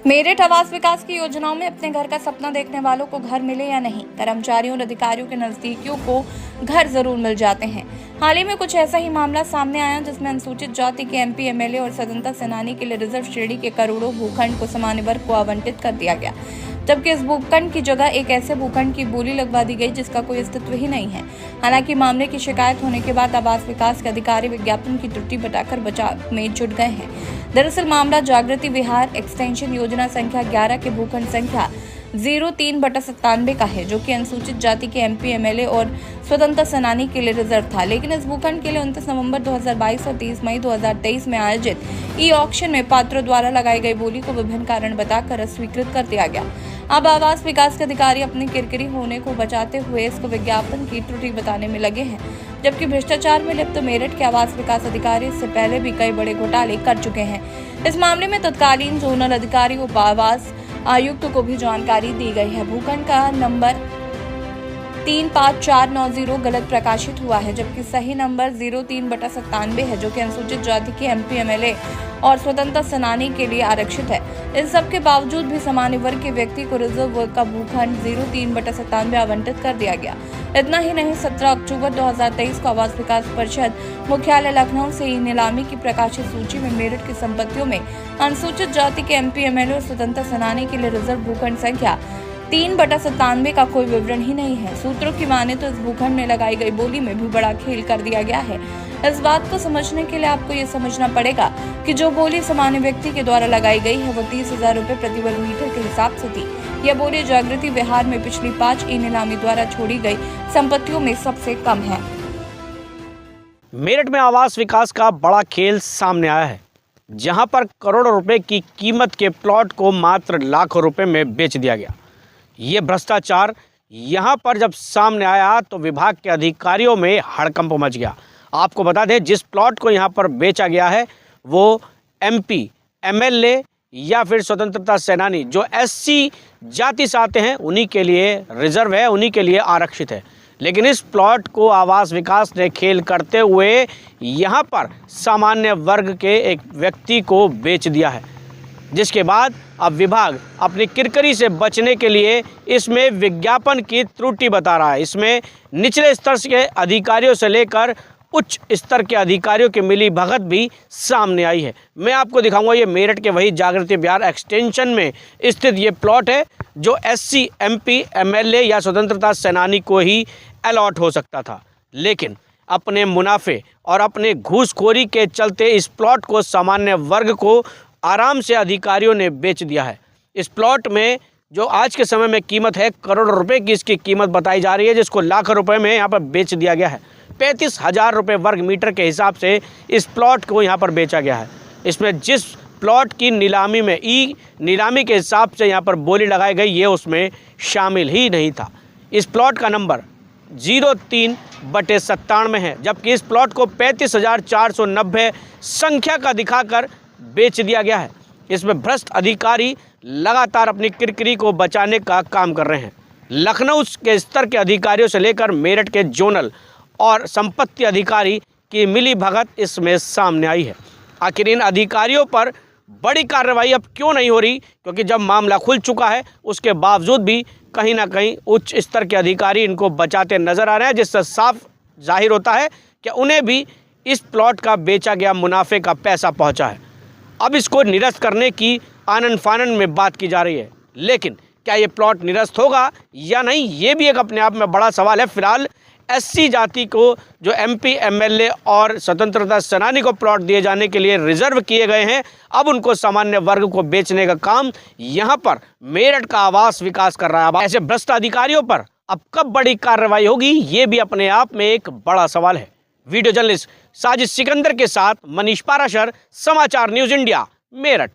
मेरठ आवास विकास की योजनाओं में अपने घर का सपना देखने वालों को घर मिले या नहीं, कर्मचारियों और अधिकारियों के नजदीकियों को घर जरूर मिल जाते हैं। हाल ही में कुछ ऐसा ही मामला सामने आया जिसमें अनुसूचित जाति के एमपी, एमएलए और स्वतंत्रता सेनानी के लिए रिजर्व श्रेणी के करोड़ों भूखंड को सामान्य वर्ग को आवंटित कर दिया गया, जबकि इस भूखंड की जगह एक ऐसे भूखंड की बोली लगवा दी गई जिसका कोई अस्तित्व ही नहीं है। हालांकि मामले की शिकायत होने के बाद आवास विकास के अधिकारी विज्ञापन की त्रुटि बताकर बचाव में जुट गए हैं। दरअसल मामला जागृति विहार एक्सटेंशन योजना संख्या 11 के भूखंड संख्या 03/97 का है, जो कि अनुसूचित जाति के एमपी, एमएलए और स्वतंत्रता सेनानी के लिए रिजर्व था। लेकिन इस भूखंड के लिए 29 नवंबर 2022 और 30 मई 2023 में आयोजित ई ऑक्शन में पात्रों द्वारा लगाई गई बोली को विभिन्न कारण बताकर अस्वीकृत कर दिया गया। अब आवास विकास के अधिकारी अपनी किरकिरी होने को बचाते हुए इसको विज्ञापन की त्रुटि बताने में लगे हैं, जबकि भ्रष्टाचार में लिप्त मेरठ के आवास विकास अधिकारी इससे पहले भी कई बड़े घोटाले कर चुके हैं। इस मामले में तत्कालीन जोनल अधिकारी उप आवास आयुक्त को भी जानकारी दी गई है। भूखंड का नंबर 35490 गलत प्रकाशित हुआ है, जबकि सही नंबर 03/97 है, जो कि अनुसूचित जाति के एमपी, एमएलए और स्वतंत्रता सेनानी के लिए आरक्षित है। इन सब के बावजूद भी सामान्य वर्ग के व्यक्ति को रिजर्व वर्ग का भूखंड 03/97 आवंटित कर दिया गया। इतना ही नहीं, 17 अक्टूबर 2023 को आवास विकास परिषद मुख्यालय लखनऊ से ई नीलामी की प्रकाशित सूची में मेरठ की संपत्तियों में अनुसूचित जाति के एमपी, एमएलए और स्वतंत्रता सेनानी के लिए रिजर्व भूखंड संख्या 3/97 का कोई विवरण ही नहीं है। सूत्रों की माने तो इस भूखंड में लगाई गई बोली में भी बड़ा खेल कर दिया गया है। इस बात को समझने के लिए आपको ये समझना पड़ेगा कि जो बोली सामान्य व्यक्ति के द्वारा लगाई गई है वो 30,000 रुपए प्रति वर्ग मीटर के हिसाब से थी। यह बोली जागृति विहार में पिछली 5 ई नीलामी द्वारा छोड़ी गई संपत्तियों में सबसे कम है। मेरठ में आवास विकास का बड़ा खेल सामने आया है, जहां पर करोड़ों रुपए की कीमत के प्लॉट को मात्र लाखों रुपए में बेच दिया गया। ये भ्रष्टाचार यहाँ पर जब सामने आया तो विभाग के अधिकारियों में हड़कंप मच गया। आपको बता दें, जिस प्लॉट को यहाँ पर बेचा गया है वो एमपी, एमएलए या फिर स्वतंत्रता सेनानी जो एससी जाति से आते हैं उन्हीं के लिए रिजर्व है, उन्हीं के लिए आरक्षित है। लेकिन इस प्लॉट को आवास विकास ने खेल करते हुए यहाँ पर सामान्य वर्ग के एक व्यक्ति को बेच दिया है, जिसके बाद अब विभाग अपनी किरकिरी से बचने के लिए इसमें विज्ञापन की त्रुटि बता रहा है। इसमें निचले स्तर के अधिकारियों से लेकर उच्च स्तर के अधिकारियों की मिली भगत भी सामने आई है। मैं आपको दिखाऊंगा, ये मेरठ के वही जागृति विहार एक्सटेंशन में स्थित ये प्लॉट है जो एससी, एमपी, एमएलए या स्वतंत्रता सेनानी को ही अलॉट हो सकता था, लेकिन अपने मुनाफे और अपने घूसखोरी के चलते इस प्लॉट को सामान्य वर्ग को आराम से अधिकारियों ने बेच दिया है। इस प्लॉट में जो आज के समय में कीमत है, करोड़ रुपए की इसकी कीमत बताई जा रही है, जिसको लाख रुपए में यहाँ पर बेच दिया गया है। 35,000 रुपये वर्ग मीटर के हिसाब से इस प्लॉट को यहाँ पर बेचा गया है। इसमें जिस प्लॉट की नीलामी में ई नीलामी के हिसाब से यहाँ पर बोली लगाई गई, ये उसमें शामिल ही नहीं था। इस प्लॉट का नंबर 03/97 है, जबकि इस प्लॉट को 35,490 संख्या का दिखाकर बेच दिया गया है। इसमें भ्रष्ट अधिकारी लगातार अपनी किरकिरी को बचाने का काम कर रहे हैं। लखनऊ के स्तर के अधिकारियों से लेकर मेरठ के जोनल और संपत्ति अधिकारी की मिली भगत इसमें सामने आई है। आखिर इन अधिकारियों पर बड़ी कार्रवाई अब क्यों नहीं हो रही? क्योंकि जब मामला खुल चुका है उसके बावजूद भी कहीं ना कहीं उच्च स्तर के अधिकारी इनको बचाते नजर आ रहे हैं, जिससे साफ जाहिर होता है कि उन्हें भी इस प्लॉट का बेचा गया मुनाफे का पैसा पहुंचा है। अब इसको निरस्त करने की आनन फानन में बात की जा रही है, लेकिन क्या ये प्लॉट निरस्त होगा या नहीं, ये भी एक अपने आप में बड़ा सवाल है। फिलहाल एससी जाति को जो एमपी, एमएलए और स्वतंत्रता सेनानी को प्लॉट दिए जाने के लिए रिजर्व किए गए हैं, अब उनको सामान्य वर्ग को बेचने का काम यहाँ पर मेरठ का आवास विकास कर रहा है। ऐसे भ्रष्ट अधिकारियों पर अब कब बड़ी कार्रवाई होगी, ये भी अपने आप में एक बड़ा सवाल है। वीडियो जर्नलिस्ट साजिद सिकंदर के साथ मनीष पाराशर, समाचार न्यूज़ इंडिया, मेरठ।